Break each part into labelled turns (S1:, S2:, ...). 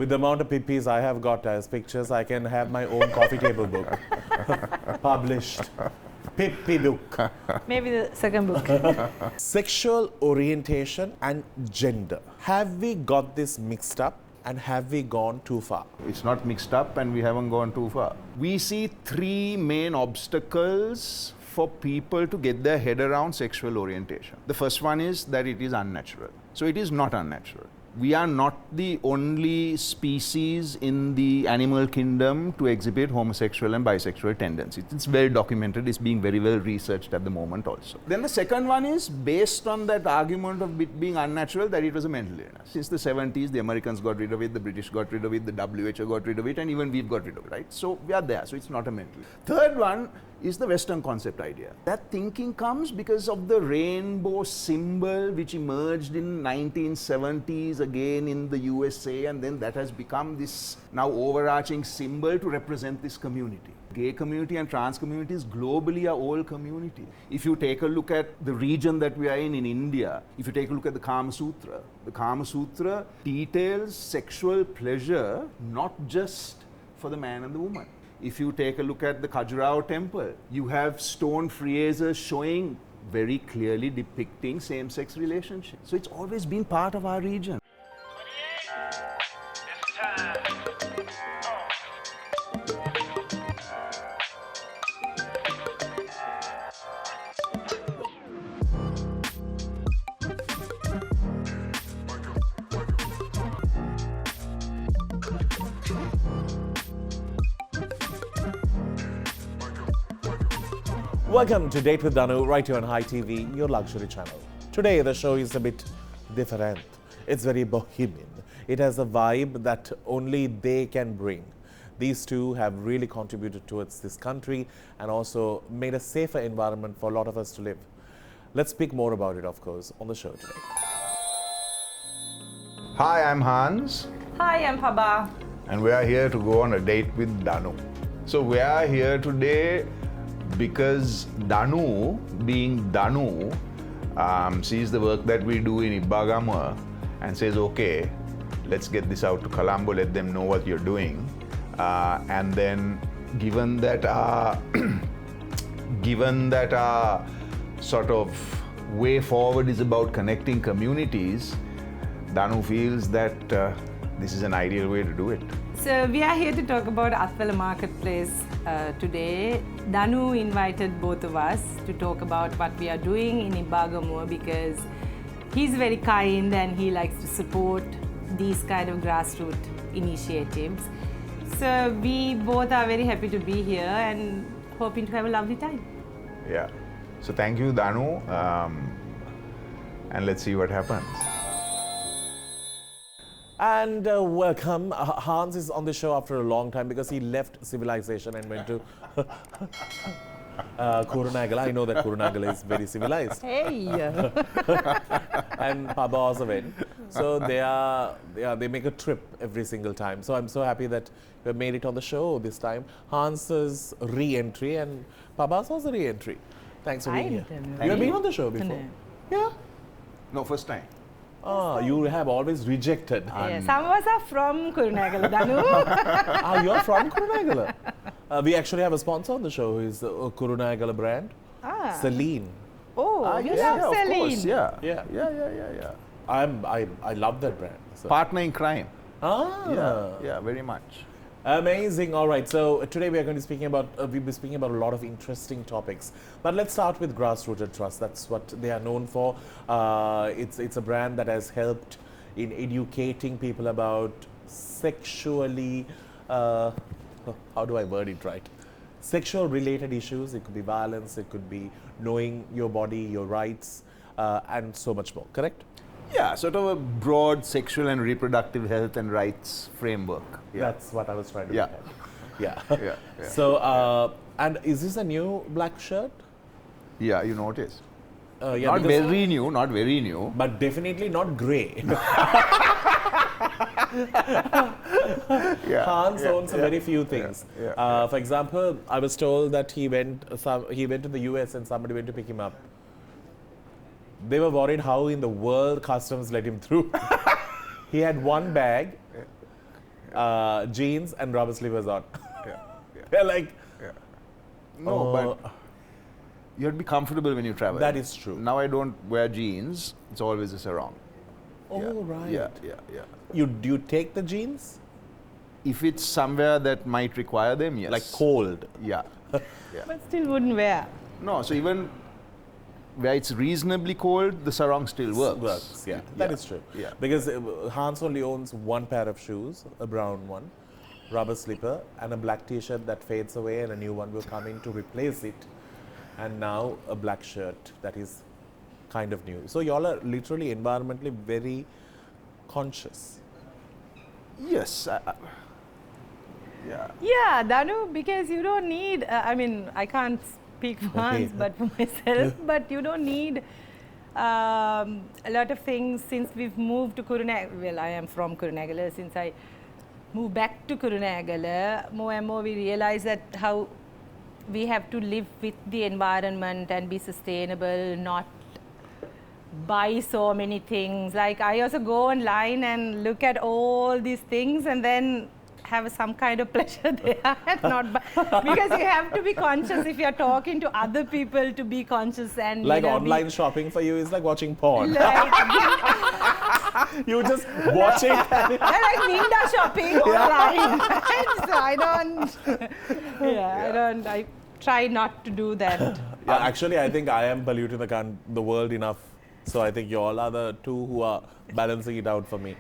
S1: With the amount of pipis I have got as pictures, I can have my own coffee table book published. Pippi book.
S2: Maybe the second book.
S1: Sexual orientation and gender. Have we got this mixed up and have we gone too far?
S3: It's not mixed up and we haven't gone too far. We see three main obstacles for people to get their head around sexual orientation. The first one is that it is unnatural. So it is not unnatural. We are not the only species in the animal kingdom to exhibit homosexual and bisexual tendencies. It's well documented, it's being very well researched at the moment also. Then the second one is based on that argument of it being unnatural, that it was a mental illness. Since the 70s, the Americans got rid of it, the British got rid of it, the WHO got rid of it, and even we've got rid of it, right? So we are there, so it's not a mental. Third one is the Western concept idea. That thinking comes because of the rainbow symbol which emerged in 1970s again in the USA, and then that has become this now overarching symbol to represent this community. Gay community and trans communities globally are all community. If you take a look at the region that we are in India, if you take a look at the Kama Sutra details sexual pleasure not just for the man and the woman. If you take a look at the Khajuraho temple, you have stone friezes showing very clearly depicting same-sex relationships. So it's always been part of our region.
S1: Welcome to Date with Danu, right here on Hi TV, your luxury channel. Today the show is a bit different. It's very bohemian. It has a vibe that only they can bring. These two have really contributed towards this country and also made a safer environment for a lot of us to live. Let's speak more about it, of course, on the show today.
S3: Hi, I'm Hans,
S2: Hi, I'm Paba.
S3: and we are here to go on a date with Danu. So we are here today because Danu, being Danu, sees the work that we do in Ibagama and says, okay, let's get this out to Colombo, let them know what you're doing. And then given that our sort of way forward is about connecting communities, Danu feels that this is an ideal way to do it.
S2: So we are here to talk about Atala Marketplace today. Danu invited both of us to talk about what we are doing in Ibagamoor because he's very kind and he likes to support these kind of grassroots initiatives. So we both are very happy to be here and hoping to have a lovely time.
S3: Yeah. So thank you, Danu, and let's see what happens.
S1: And welcome. Hans is on the show after a long time because he left civilization and went to Kurunagala. I know that Kurunagala is very civilized.
S2: Hey!
S1: And Paba also went. So they make a trip every single time. So I'm so happy that you have made it on the show this time. Hans's re-entry and Paba's also re-entry. Thanks for being here. You have been on the show before?
S2: No.
S1: Yeah?
S3: No, first time.
S1: You have always rejected.
S2: Yeah, some of us are from Kurunagala, Danu.
S1: You're from Kurunagala. We actually have a sponsor on the show who is the Kurunagala brand, Seline.
S2: Oh, you
S3: yeah,
S2: love
S3: of
S2: Seline.
S3: course, yeah.
S1: Yeah. I love that brand. So.
S3: Partner in crime.
S1: Ah.
S3: Yeah, very much.
S1: Amazing. All right. So today we are going to be speaking about we'll be speaking about a lot of interesting topics. But let's start with Grassrooted Trust. That's what they are known for. It's a brand that has helped in educating people about sexually. How do I word it right? Sexual related issues. It could be violence. It could be knowing your body, your rights, and so much more. Correct?
S3: Yeah, sort of a broad sexual and reproductive health and rights framework. Yeah.
S1: That's what I was trying to
S3: Yeah.
S1: look at. Yeah. So, and is this a new black shirt?
S3: Yeah, you notice.
S1: Yeah,
S3: Not very new.
S1: But definitely not grey.
S3: Yeah.
S1: Hans owns very few things.
S3: Yeah.
S1: For example, I was told that he went to the US and somebody went to pick him up. They were worried how in the world customs let him through. He had one bag jeans and rubber slippers on.
S3: Yeah. Yeah.
S1: They're like,
S3: Yeah. No, but you have to be comfortable when you travel.
S1: that is true.
S3: Now I don't wear jeans. It's always a sarong.
S1: Oh,
S3: Yeah.
S1: right.
S3: Yeah, yeah, yeah.
S1: Do you take the jeans?
S3: If it's somewhere that might require them, yes.
S1: Like cold?
S3: Yeah. Yeah.
S2: But still wouldn't wear.
S3: No, so even where it's reasonably cold, the sarong still works.
S1: Yeah, that
S3: Yeah.
S1: is true.
S3: Yeah.
S1: Because Hans only owns one pair of shoes, a brown one, rubber slipper, and a black t-shirt that fades away, and a new one will come in to replace it. And now a black shirt that is kind of new. So y'all are literally environmentally very conscious.
S3: Yes. Yeah.
S2: Yeah, Danu, because you don't need, I mean, I can't speak for Hans, but for myself, but you don't need a lot of things since we've moved to Kurunegala. Well, I am from Kurunegala. Since I moved back to Kurunegala, more and more we realize that how we have to live with the environment and be sustainable, not buy so many things. Like I also go online and look at all these things and then have some kind of pleasure there and not buy. Because you have to be conscious if you're talking to other people to be conscious and
S1: Like online shopping for you is like watching porn.
S2: like,
S1: You just watch it.
S2: I like window shopping online. Right? So I don't, I try not to do that.
S1: Yeah, actually, I think I am polluting the world enough. So I think you all are the two who are balancing it out for me.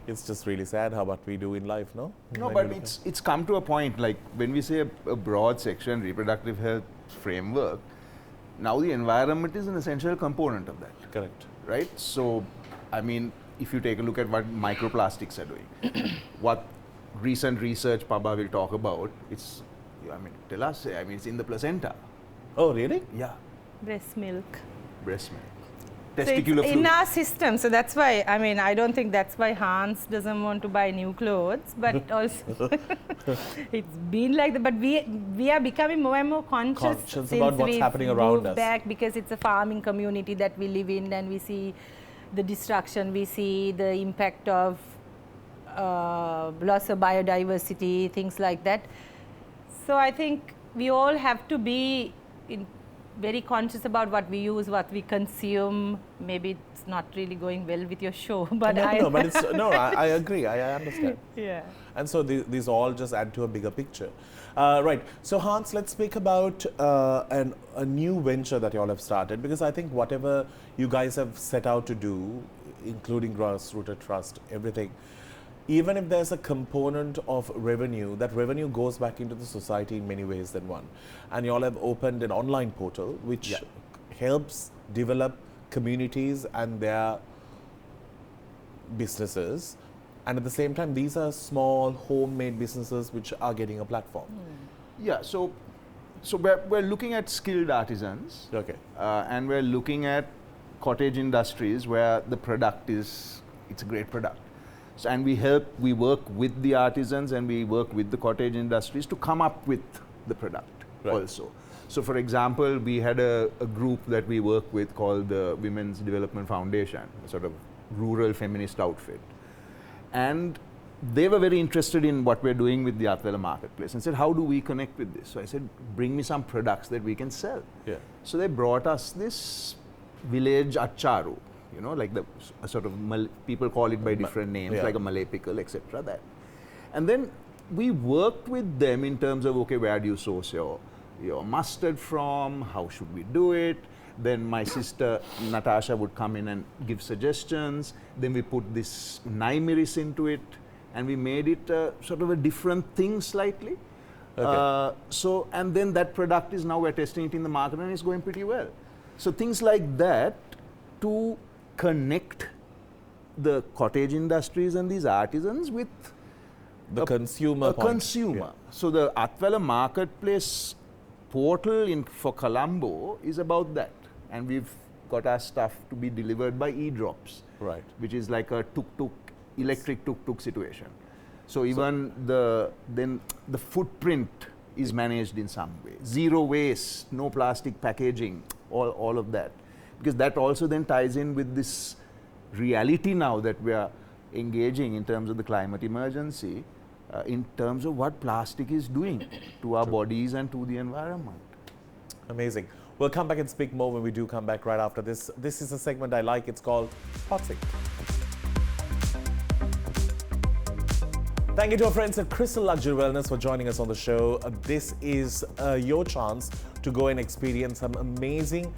S1: It's just really sad how what we do in life, no?
S3: No,
S1: When
S3: but
S1: you look
S3: it's come to a point, like when we say a broad section, reproductive health framework, now the environment is an essential component of that,
S1: at- Correct.
S3: right? So, I mean, if you take a look at what microplastics are doing, what recent research Paba will talk about, it's, I mean, tell us, I mean, it's in the placenta.
S1: Oh, really?
S3: Yeah.
S2: Breast milk.
S3: Breast milk.
S2: So it's
S3: Testicular
S2: in
S3: fluid.
S2: our system, so that's why, I mean, I don't think that's why Hans doesn't want to buy new clothes, but also it's been like that, but we are becoming more and more conscious since
S1: about what's
S2: we've
S1: happening around
S2: moved
S1: us.
S2: back, because it's a farming community that we live in, and we see the destruction, we see the impact of loss of biodiversity, things like that. So I think we all have to be very conscious about what we use, what we consume. Maybe it's not really going well with your show, but
S1: I agree. I understand.
S2: Yeah.
S1: And so these all just add to a bigger picture. Right. So Hans, let's speak about a new venture that you all have started, because I think whatever you guys have set out to do, including Grassrooted Trust, everything, even if there's a component of revenue, that revenue goes back into the society in many ways than one. And you all have opened an online portal which helps develop communities and their businesses. And at the same time, these are small homemade businesses which are getting a platform.
S3: Yeah, so we're looking at skilled artisans.
S1: Okay.
S3: And we're looking at cottage industries where the product it's a great product. So, and we work with the artisans and we work with the cottage industries to come up with the product also. So for example, we had a group that we work with called the Women's Development Foundation, a sort of rural feminist outfit. And they were very interested in what we're doing with the Atala marketplace and said, how do we connect with this? So I said, bring me some products that we can sell.
S1: Yeah.
S3: So they brought us this village acharu, you know, like the sort of people call it by different names, like a Malay pickle, etc. That, and then we worked with them in terms of, okay, where do you source your mustard from? How should we do it? Then my sister Natasha would come in and give suggestions. Then we put this naimiris into it, and we made it sort of a different thing slightly.
S1: Okay.
S3: So, and then that product is now we're testing it in the market and it's going pretty well. So things like that to connect the cottage industries and these artisans with
S1: The consumer point.
S3: consumer.
S1: Yeah.
S3: So the Atala marketplace portal for Colombo is about that, and we've got our stuff to be delivered by e-drops,
S1: Right.
S3: which is like a electric tuk-tuk situation. So even the footprint is managed in some way. Zero waste, no plastic packaging, all of that. Because that also then ties in with this reality now that we are engaging in terms of the climate emergency. in terms of what plastic is doing to our bodies and to the environment.
S1: Amazing. We'll come back and speak more when we do come back right after this. This is a segment I like. It's called Hot Seat. Thank you to our friends at Crystal Luxury Wellness for joining us on the show. This is your chance to go and experience some amazing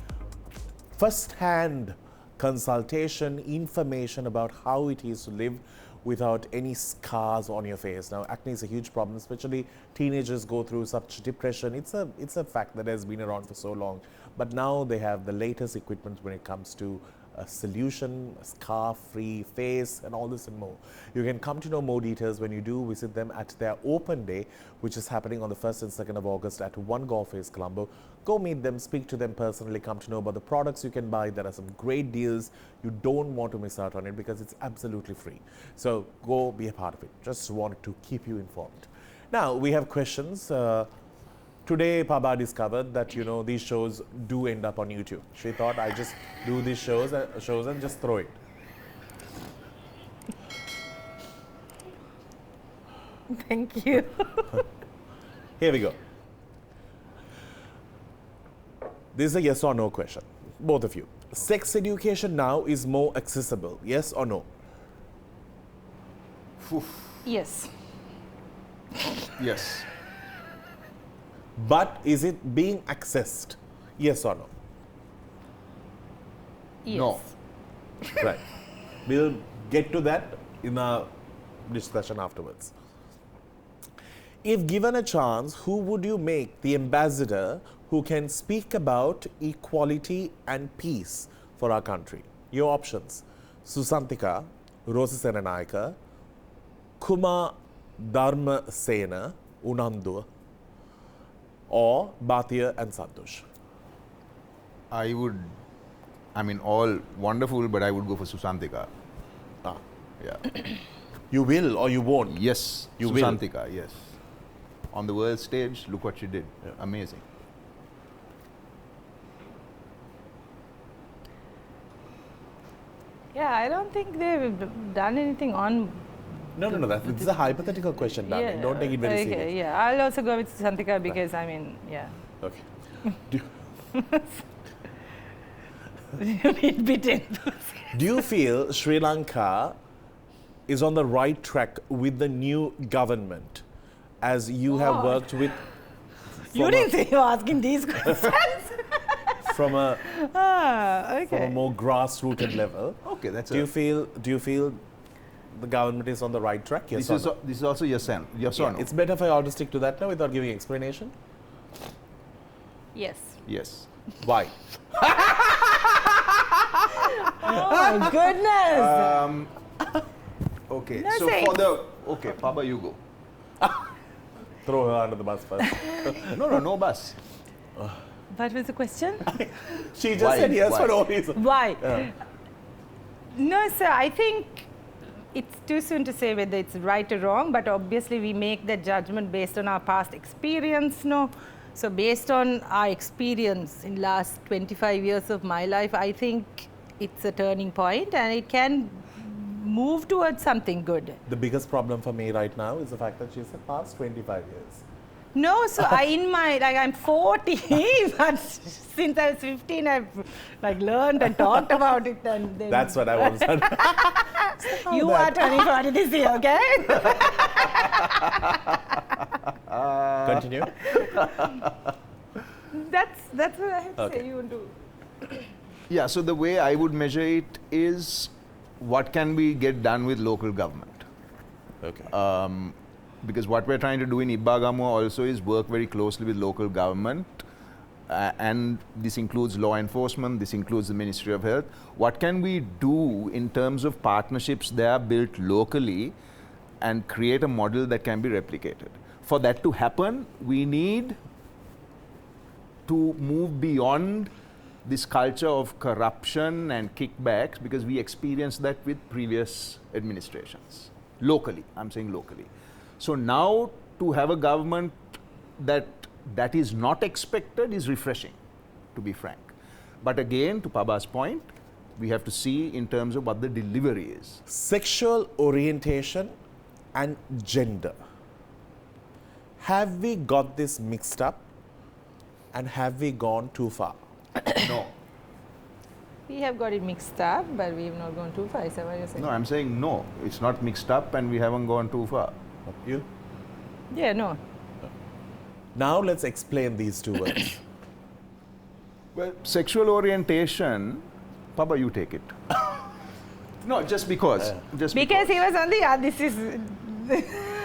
S1: first-hand consultation, information about how it is to live without any scars on your face. Now, acne is a huge problem, especially teenagers go through such depression. It's a fact that has been around for so long. But now they have the latest equipment when it comes to a solution, a scar-free face, and all this and more. You can come to know more details when you do visit them at their open day, which is happening on the 1st and 2nd of August at 1 Golf Face, Colombo. Go meet them, speak to them personally, come to know about the products you can buy. There are some great deals. You don't want to miss out on it because it's absolutely free. So go be a part of it. Just wanted to keep you informed. Now, we have questions. Today, Paba discovered that, you know, these shows do end up on YouTube. She thought I just do these shows and just throw it.
S2: Thank you.
S1: Here we go. This is a yes or no question. Both of you. Sex education now is more accessible. Yes or no?
S2: Yes.
S3: Yes.
S1: But is it being accessed? Yes or no?
S2: Yes.
S3: No.
S1: Right. We'll get to that in a discussion afterwards. If given a chance, who would you make the ambassador who can speak about equality and peace for our country? Your options: Susantika, Rosa Senanayaka, Kuma Dharma Sena, Unandu, or Bhatia and Santosh?
S3: I mean, all wonderful, but I would go for Susantika.
S1: Ah.
S3: Yeah.
S1: You will or you won't?
S3: Yes,
S1: You will.
S3: Susantika, yes. On the world stage, look what she did.
S1: Yeah.
S3: Amazing.
S2: Yeah, I don't think they've done anything on.
S1: No. This is a hypothetical question, Danu. Don't take it very
S2: okay,
S1: seriously.
S2: yeah. I'll also go with Santika because, I mean, yeah.
S1: Okay. Do,
S2: Bit in.
S1: do you feel Sri Lanka is on the right track with the new government, as you have worked with?
S2: You didn't say you were asking these questions.
S1: From a
S2: Okay.
S1: from a more grassrooted level.
S3: Okay, that's
S1: Do you feel the government is on the right track? Yes or no?
S3: This is also yes or no?
S1: It's better for you all to stick to that now without giving explanation.
S2: Yes.
S3: Yes.
S1: Why?
S2: Oh my goodness.
S3: Okay,
S2: No
S3: so
S2: thanks.
S3: for the... Okay, Paba, you go.
S1: Throw her under the bus first.
S3: No bus.
S2: What was the question?
S1: She just
S3: Why?
S1: said yes
S3: Why?
S1: for no reason.
S2: Why?
S1: Yeah.
S2: No, sir, I think it's too soon to say whether it's right or wrong, but obviously we make that judgment based on our past experience, no? So based on our experience in last 25 years of my life, I think it's a turning point and it can move towards something good.
S1: The biggest problem for me right now is the fact that she's the past 25 years.
S2: No, so I'm 40, but since I was 15, I've learned and talked about it. And then
S1: That's what I want to say.
S2: You are turning 40 this year, okay?
S1: Continue.
S2: That's what I have to
S1: Okay.
S2: say. You want to?
S3: Yeah, so the way I would measure it is what can we get done with local government?
S1: Okay.
S3: Because what we're trying to do in Ibagamo also is work very closely with local government, and this includes law enforcement, this includes the Ministry of Health. What can we do in terms of partnerships that are built locally and create a model that can be replicated? For that to happen, we need to move beyond this culture of corruption and kickbacks, because we experienced that with previous administrations. Locally, I'm saying locally. So now to have a government that is not expected is refreshing, to be frank. But again, to Paba's point, we have to see in terms of what the delivery is.
S1: Sexual orientation and gender. Have we got this mixed up and have we gone too far?
S3: No.
S2: We have got it mixed up, but we have not gone too far. Is that what you're saying?
S3: No, I'm saying no. It's not mixed up and we haven't gone too far.
S1: You?
S2: Yeah, no.
S1: Now let's explain these two words.
S3: Well, sexual orientation, Paba, you take it. No, just because.
S2: Because he was on the other,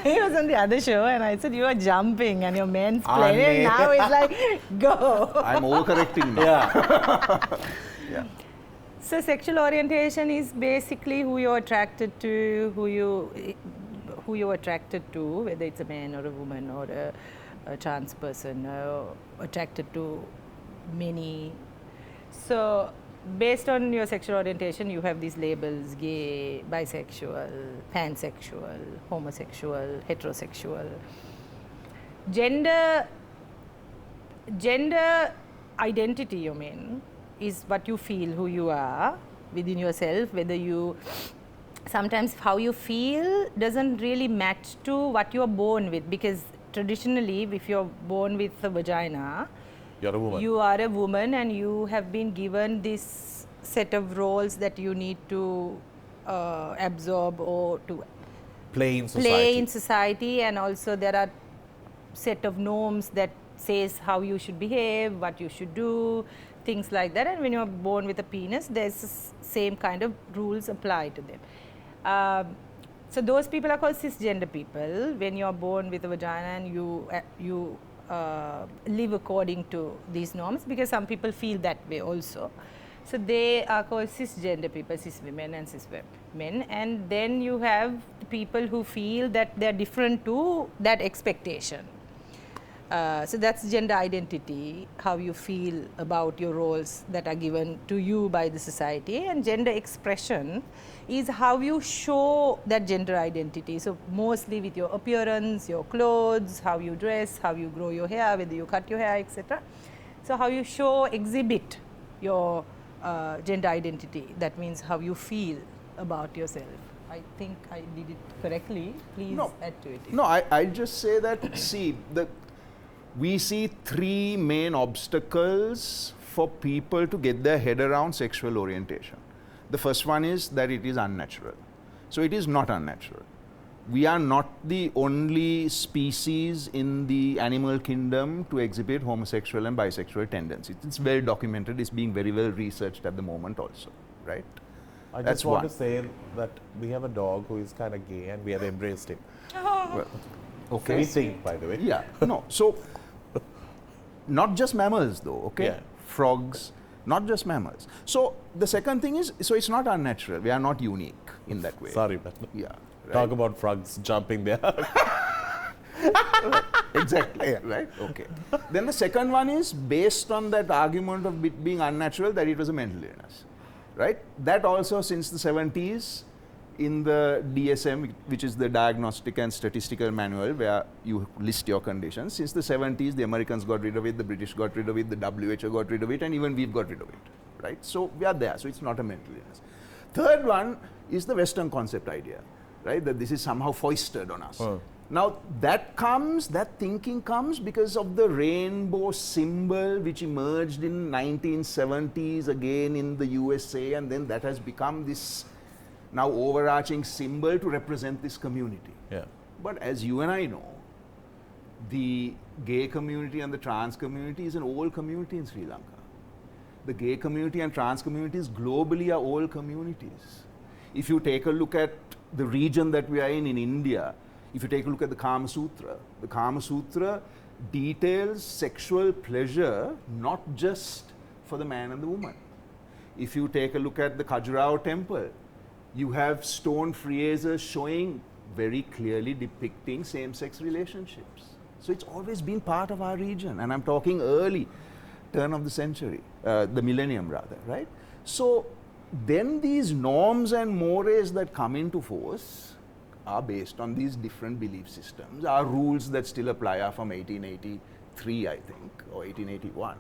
S2: he was on the other show, and I said you are jumping and you're mansplaining. Now it's like go.
S3: I'm overcorrecting now.
S1: Yeah.
S3: Yeah.
S2: So sexual orientation is basically who you're attracted to, who you're attracted to, whether it's a man or a woman or a trans person, attracted to many. So based on your sexual orientation, you have these labels: gay, bisexual, pansexual, homosexual, heterosexual. Gender identity, you mean, is what you feel, who you are within yourself, whether you, sometimes how you feel doesn't really match to what you are born with, because traditionally if you're born with a vagina,
S1: You're a woman.
S2: you are a woman and you have been given this set of roles that you need to absorb or to
S1: Play in society.
S2: play in society, and also there are set of norms that says how you should behave, what you should do, things like that. And when you're born with a penis, there's the same kind of rules apply to them. So those people are called cisgender people. When you're born with a vagina and you live according to these norms, because some people feel that way also. So they are called cisgender people, cis women and cis men. And then you have the people who feel that they're different to that expectation. So that's gender identity, how you feel about your roles that are given to you by the society. And gender expression is how you show that gender identity. So mostly with your appearance, your clothes, how you dress, how you grow your hair, whether you cut your hair, etc. So how you exhibit your gender identity. That means how you feel about yourself. I think I did it correctly. Please add to it.
S3: No, I just say that, see, we see three main obstacles for people to get their head around sexual orientation. The first one is that it is unnatural. So it is not unnatural. We are not the only species in the animal kingdom to exhibit homosexual and bisexual tendencies. It's well documented, it's being very well researched at the moment also, right?
S1: I
S3: That's
S1: just want
S3: one.
S1: to say that we have a dog who is kind of gay and we have embraced him.
S3: Well, okay.
S1: We think, by the way.
S3: Yeah, no, so not just mammals though, okay?
S1: Yeah.
S3: Frogs, not just mammals. So the second thing is, so it's not unnatural. We are not unique in that way.
S1: Sorry, but
S3: Yeah. Right?
S1: talk about frogs jumping there.
S3: Exactly, right? Okay. Then the second one is based on that argument of it being unnatural, that it was a mental illness, right? That also since the 70s in the DSM, which is the Diagnostic and Statistical Manual, where you list your conditions, since the 70s the Americans got rid of it, the British got rid of it, the WHO got rid of it, and even we've got rid of it, right? So we are there, so it's not a mental illness. Third one is the Western concept idea, right? That this is somehow foisted on us. Now that thinking comes because of the rainbow symbol which emerged in 1970s again in the USA, and then that has become this now overarching symbol to represent this community.
S1: Yeah.
S3: But as you and I know, the gay community and the trans community is an old community in Sri Lanka. The gay community and trans communities globally are old communities. If you take a look at the region that we are in India, if you take a look at the Kama Sutra details sexual pleasure not just for the man and the woman. If you take a look at the Khajuraho temple, you have stone friezes showing very clearly depicting same-sex relationships. So it's always been part of our region, and I'm talking early, turn of the century, the millennium rather, right? So then these norms and mores that come into force are based on these different belief systems. Our rules that still apply are from 1883, I think, or 1881.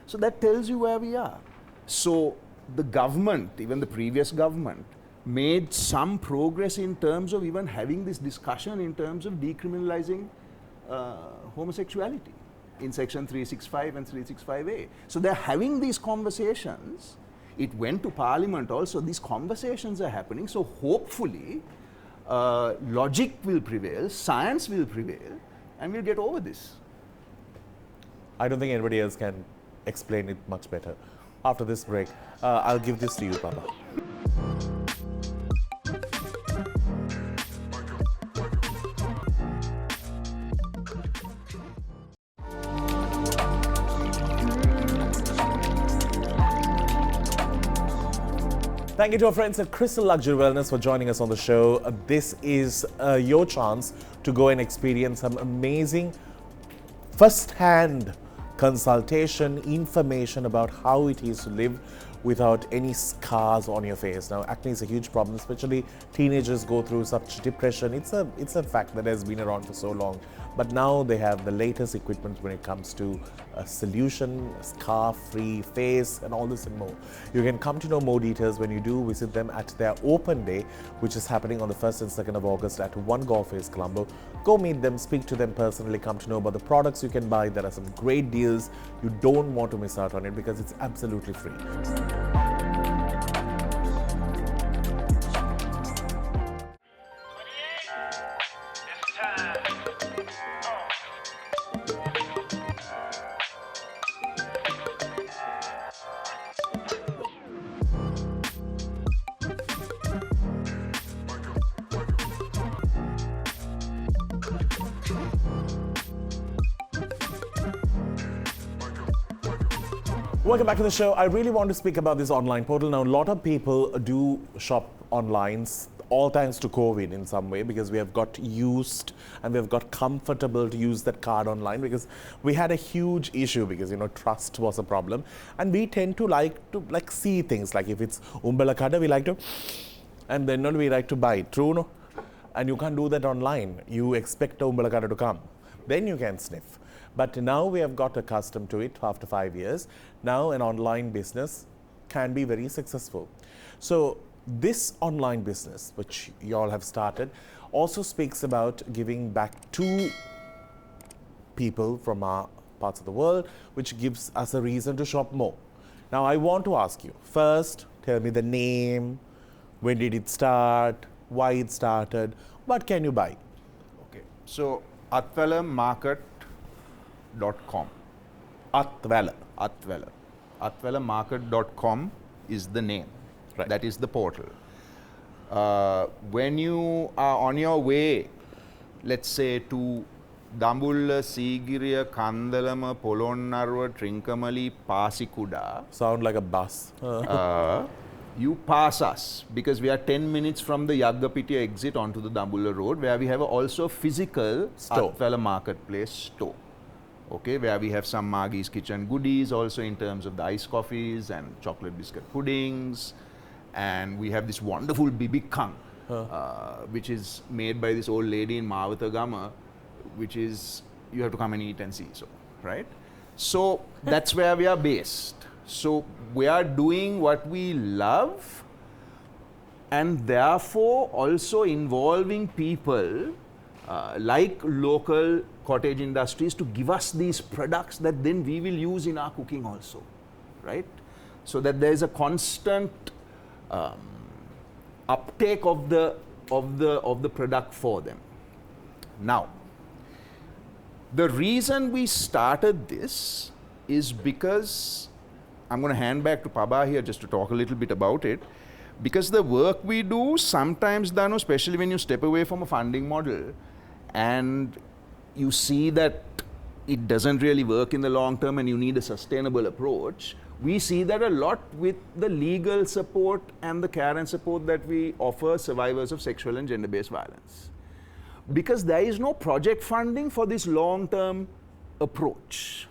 S3: So that tells you where we are. So the government, even the previous government, made some progress in terms of even having this discussion in terms of decriminalizing homosexuality in section 365 and 365A. So they're having these conversations. It went to Parliament also. These conversations are happening. So hopefully, logic will prevail, science will prevail, and we'll get over this.
S1: I don't think anybody else can explain it much better. After this break, I'll give this to you, Papa. Thank you to our friends at Crystal Luxury Wellness for joining us on the show. This is your chance to go and experience some amazing first-hand consultation, information about how it is to live without any scars on your face. Now, acne is a huge problem, especially teenagers go through such depression. It's a fact that has been around for so long. But now they have the latest equipment when it comes to a solution, a scar-free face, and all this and more. You can come to know more details when you do visit them at their open day, which is happening on the 1st and 2nd of August at 1 Golf Colombo. Go meet them, speak to them personally, come to know about the products you can buy. There are some great deals. You don't want to miss out on it because it's absolutely free. Welcome back to the show. I really want to speak about this online portal. Now, a lot of people do shop online, all thanks to COVID in some way, because we have got used and we have got comfortable to use that card online, because we had a huge issue because, trust was a problem. And we tend to like see things, like if it's umbala kada, we like to, and then we like to buy it. True, no? And you can't do that online. You expect the umbala kada to come. Then you can sniff. But now we have got accustomed to it after 5 years. Now an online business can be very successful. So this online business, which you all have started, also speaks about giving back to people from our parts of the world, which gives us a reason to shop more. Now I want to ask you, first tell me the name, when did it start, why it started, what can you buy?
S3: Okay, so atalamarket.com.
S1: Atala.
S3: Atalamarket.com is the name.
S1: Right.
S3: That is the portal. When you are on your way, let's say to Dambulla, Sigiriya, Kandalama, Polonnaruwa, Trincomalee, Pasikuda.
S1: Sound like a bus.
S3: You pass us because we are 10 minutes from the Yaggapitiya exit onto the Dambulla road, where we have also physical
S1: Store.
S3: Atala Marketplace store. Okay, where we have some Maggie's Kitchen goodies also in terms of the iced coffees and chocolate biscuit puddings. And we have this wonderful bibikang, which is made by this old lady in Mavatagama, which is, you have to come and eat and see, so, right? So that's where we are based. So we are doing what we love, and therefore also involving people like local cottage industries to give us these products that then we will use in our cooking also, right? So that there is a constant uptake of the product for them. Now, the reason we started this is because I'm going to hand back to Paba here just to talk a little bit about it. Because the work we do sometimes, Danu, especially when you step away from a funding model and you see that it doesn't really work in the long term and you need a sustainable approach, we see that a lot with the legal support and the care and support that we offer survivors of sexual and gender-based violence. Because there is no project funding for this long-term approach.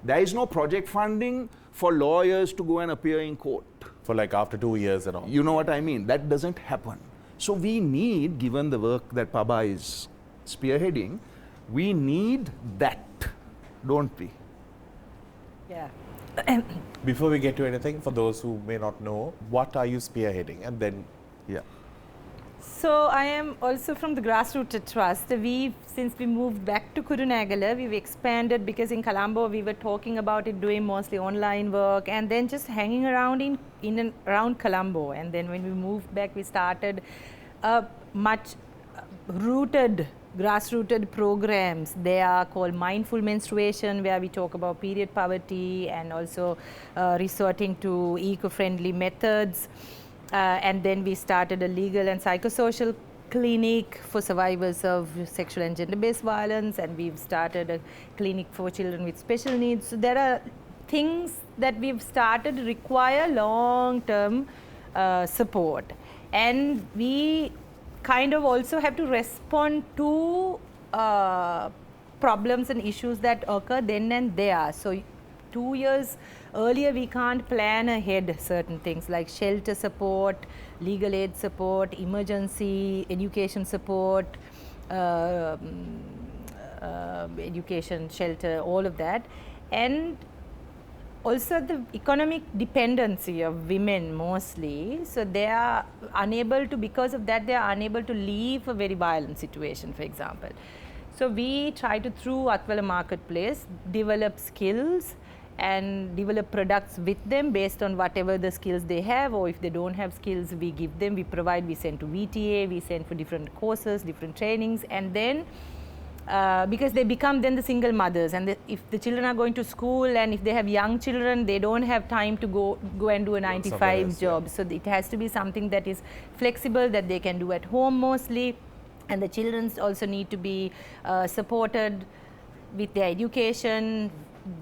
S3: There is no project funding for lawyers to go and appear in court.
S1: For like after 2 years and all.
S3: You know what I mean? That doesn't happen. So we need, given the work that Paba is spearheading, we need that, don't we?
S2: Yeah.
S1: Before we get to anything, for those who may not know, what are you spearheading? And then,
S3: Yeah.
S2: So I am also from the Grassrooted Trust. Since we moved back to Kurunegala, we've expanded because in Colombo we were talking about it, doing mostly online work and then just hanging around in and around Colombo. And then when we moved back, we started much rooted, grassrooted programs. They are called mindful menstruation, where we talk about period poverty and also resorting to eco-friendly methods. And then we started a legal and psychosocial clinic for survivors of sexual and gender-based violence, and we've started a clinic for children with special needs. So there are things that we've started require long-term support, and we kind of also have to respond to problems and issues that occur then and there. So 2 years earlier, we can't plan ahead certain things like shelter support, legal aid support, emergency education support, education, shelter, all of that. And also the economic dependency of women mostly. So they are unable to, because of that, they are unable to leave a very violent situation, for example. So we try to, through Atala Marketplace, develop skills and develop products with them based on whatever the skills they have, or if they don't have skills, we give them, we provide, we send to VTA, we send for different courses, different trainings, and then because they become then the single mothers, and if the children are going to school and if they have young children, they don't have time to go and do a 9-to-5 job. So it has to be something that is flexible, that they can do at home mostly, and the children also need to be supported with their education,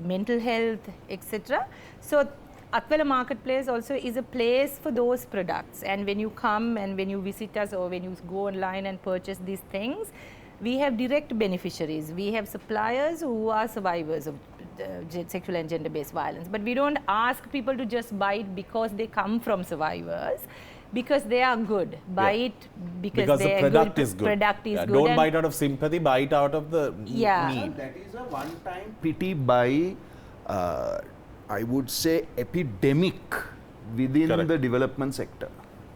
S2: mental health, etc. So Atala Marketplace also is a place for those products, and when you come and when you visit us or when you go online and purchase these things, we have direct beneficiaries. We have suppliers who are survivors of sexual and gender-based violence, but we don't ask people to just buy it because they come from survivors, because they are good. Buy it because
S1: the product is good.
S2: Product is good.
S1: Don't buy it out of sympathy, buy it out of the need.
S3: That is a one-time pity by, I would say, epidemic within the development sector,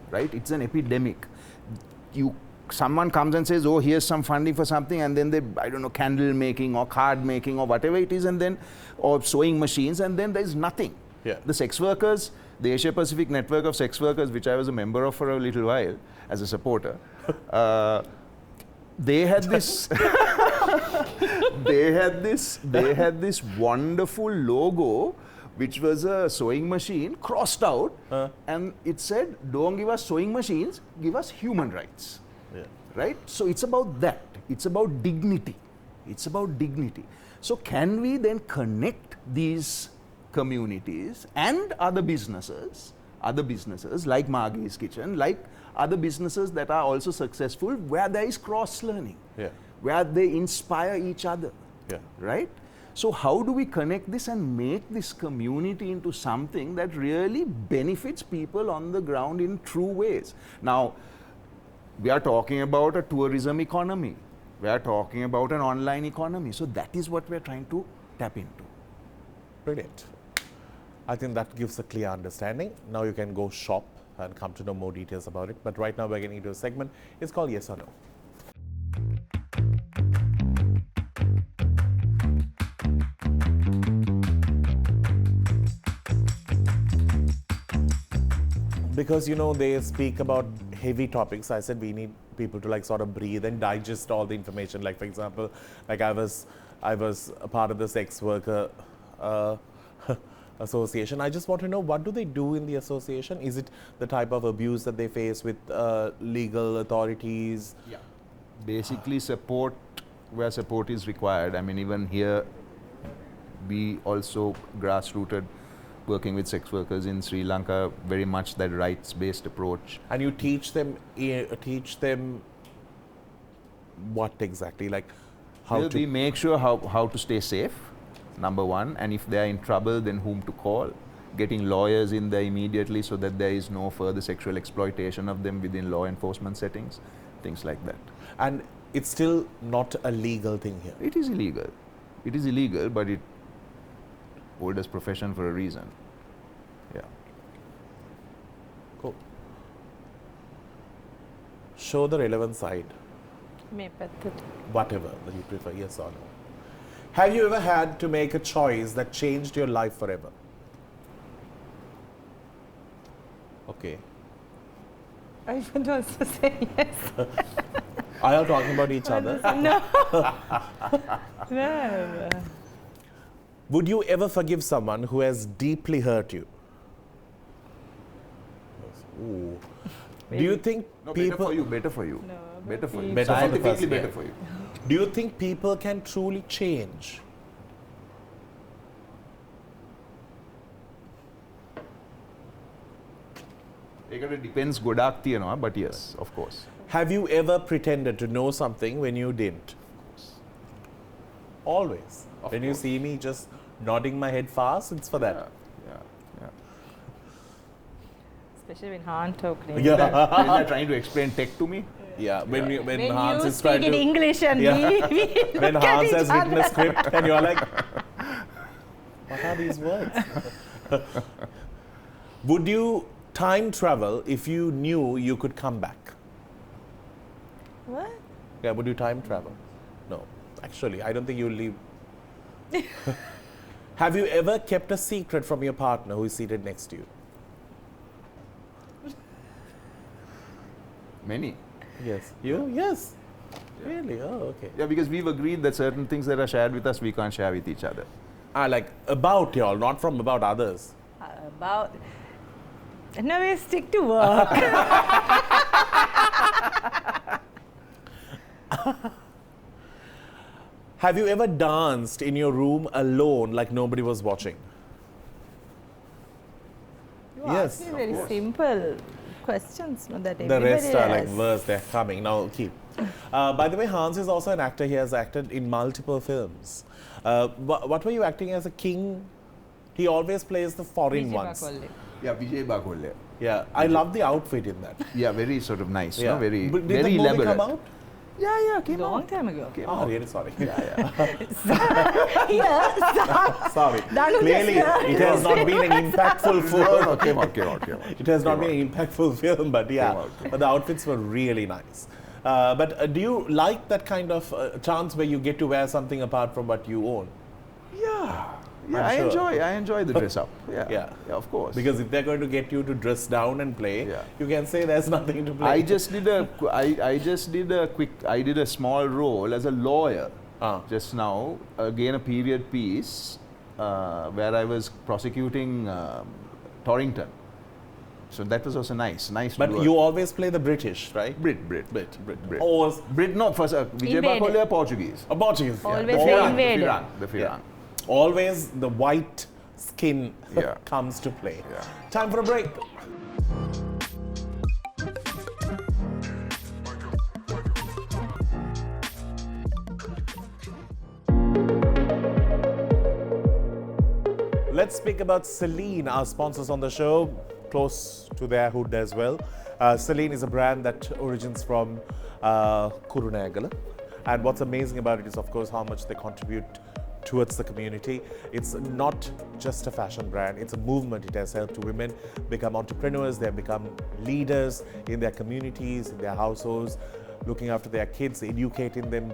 S3: right? It's an epidemic. Someone comes and says, oh, here's some funding for something, and then they, I don't know, candle making or card making or whatever it is, and then, or sewing machines, and then there's nothing.
S1: Yeah.
S3: The sex workers, the Asia Pacific Network of Sex Workers, which I was a member of for a little while as a supporter, they had this, they had this wonderful logo, which was a sewing machine crossed out, and it said, don't give us sewing machines, give us human rights.
S1: Yeah.
S3: Right? So it's about that. It's about dignity. It's about dignity. So can we then connect these communities and other businesses like Margie's Kitchen, like other businesses that are also successful, where there is cross-learning, where they inspire each other, right? So how do we connect this and make this community into something that really benefits people on the ground in true ways? Now, we are talking about a tourism economy. We are talking about an online economy. So that is what we are trying to tap into.
S1: Brilliant. I think that gives a clear understanding. Now you can go shop and come to know more details about it. But right now we're getting into a segment. It's called Yes or No. Because, you know, they speak about heavy topics. I said we need people to like sort of breathe and digest all the information. Like, for example, like I was a part of the sex worker association. I just want to know, what do they do in the association? Is it the type of abuse that they face with legal authorities?
S3: Yeah. Basically support where support is required. I mean, even here, we also Grassrooted, working with sex workers in Sri Lanka, very much that rights-based approach.
S1: And you teach them what exactly? Like how to...
S3: We make sure how to stay safe, number one, and if they are in trouble, then whom to call. Getting lawyers in there immediately so that there is no further sexual exploitation of them within law enforcement settings, things like that.
S1: And it's still not a legal thing here?
S3: It is illegal. It is illegal, but it oldest profession for a reason. Yeah.
S1: Cool. show the relevant side.
S2: Me pattut.
S1: Whatever that you prefer, yes or no. Have you ever had to make a choice that changed your life forever? Okay.
S2: I would also say yes.
S1: Are you all talking about each other?
S2: No. No.
S1: Would you ever forgive someone who has deeply hurt you? Ooh. Do you think
S3: No,
S1: people...
S3: better for you.
S2: No,
S3: Better for you.
S1: Better for the
S3: Scientifically
S1: person,
S3: better
S1: yeah.
S3: for you.
S1: Do you think people can truly change?
S3: It depends ගොඩක් තියෙනවා, but yes, of course.
S1: Have you ever pretended to know something when you didn't? Always.
S3: Of
S1: When you
S3: course.
S1: see me just nodding my head fast, it's for that.
S3: Yeah.
S2: Especially when Han talk.
S1: Yeah.
S3: When they're trying to explain tech to me,
S1: Yeah, when
S2: When
S1: Hans
S2: you
S1: is trying
S2: speak in
S1: to...
S2: English and
S1: Yeah.
S2: we
S1: When
S2: look at
S1: Hans
S2: each
S1: has written
S2: other.
S1: a script and you're like, what are these words? Would you time travel if you knew you could come back?
S2: What?
S1: Yeah, would you time travel? No. Actually, I don't think you'll leave. Have you ever kept a secret from your partner who is seated next to you?
S3: many.
S1: Yes. You? Yes. Really? Oh, okay.
S3: Yeah, because we've agreed that certain things that are shared with us, we can't share with each other.
S1: Like about y'all, not from about others.
S2: About. No, we stick to work.
S1: Have you ever danced in your room alone like nobody was watching?
S2: You
S1: Yes,
S2: ask me
S1: of
S2: very
S3: course.
S2: simple questions, no, that
S1: The
S2: everybody
S1: rest are like
S2: has.
S1: worse, they're coming. Now keep. By the way, Hans is also an actor. He has acted in multiple films. What were you acting as a king? He always plays the foreign ones.
S3: Yeah, Vijay Bagolle.
S1: Yeah, I love the outfit in that.
S3: Yeah, very sort of nice,
S1: Yeah.
S3: no? Very,
S1: But did
S3: very
S1: the movie
S3: elaborate.
S1: come out?
S3: Yeah, came
S2: Long
S3: out.
S2: time ago.
S3: Came
S1: Oh,
S3: out.
S1: really sorry.
S2: Yeah.
S1: Sorry.
S2: Danu
S1: Clearly,
S2: just-
S1: it has not been an impactful
S3: No,
S1: film.
S3: came out.
S1: It has not been an impactful film, but yeah,
S3: Came out.
S1: but the outfits were really nice. But do you like that kind of chance where you get to wear something apart from what you own?
S3: Yeah,
S1: I'm sure.
S3: I enjoy the dress up. Yeah,
S1: Yeah.
S3: of course.
S1: Because if they're going to get you to dress down and play,
S3: Yeah.
S1: you can say there's nothing to play.
S3: I just did a small role as a lawyer just now, again a period piece where I was prosecuting Torrington. So that was also nice.
S1: But
S3: to do
S1: you always play the British, right?
S3: Brit.
S1: Or
S3: Brit, no, first Vijay
S2: Invaded.
S3: Bagolle Portuguese.
S1: Portuguese.
S2: Always
S1: The
S2: the
S1: Firan.
S2: invaded.
S3: The Firan.
S1: Always the white skin
S3: Yeah.
S1: comes to play.
S3: Yeah.
S1: Time for a break. Let's speak about Seline, our sponsors on the show, close to their hood as well. Seline is a brand that origins from Kurunegala. And what's amazing about it is, of course, how much they contribute towards the community. It's not just a fashion brand, it's a movement. It has helped women become entrepreneurs, they have become leaders in their communities, in their households, looking after their kids, educating them,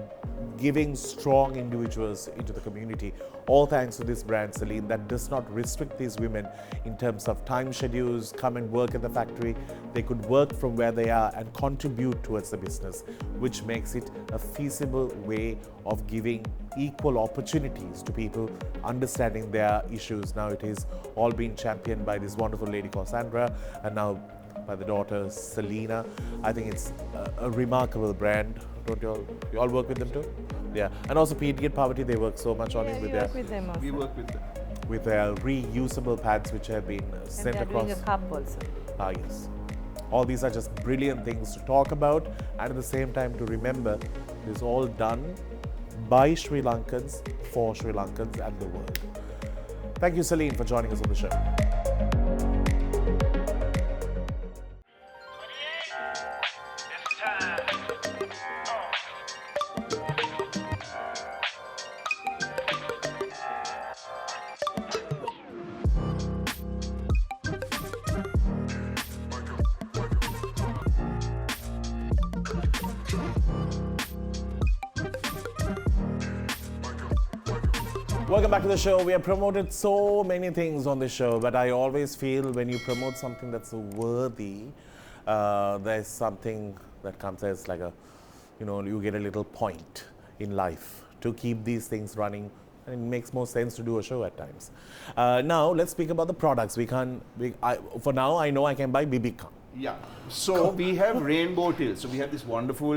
S1: giving strong individuals into the community. All thanks to this brand, Seline, that does not restrict these women in terms of time schedules, come and work at the factory. They could work from where they are and contribute towards the business, which makes it a feasible way of giving equal opportunities to people, understanding their issues. Now it is all being championed by this wonderful lady called Sandra, and now by the daughter Selena. I think it's a remarkable brand. Don't you all work with them too? Yeah, and also Pediatric Poverty, they work so much on
S2: Yeah,
S1: it
S2: we
S1: with their
S2: work with them also.
S3: We work with them.
S1: with their reusable pads which have been
S2: And
S1: sent
S2: they are
S1: across.
S2: doing a cup also.
S1: Yes. All these are just brilliant things to talk about, and at the same time to remember this is all done by Sri Lankans for Sri Lankans and the world. Thank you, Seline, for joining us on the show. Welcome back to the show. We have promoted so many things on this show, but I always feel when you promote something that's worthy, there's something that comes as like a, you get a little point in life to keep these things running, and it makes more sense to do a show at times. Now, let's speak about the products. For now, I know I can buy Bibika.
S3: Yeah. So we have rainbow tills. So we have this wonderful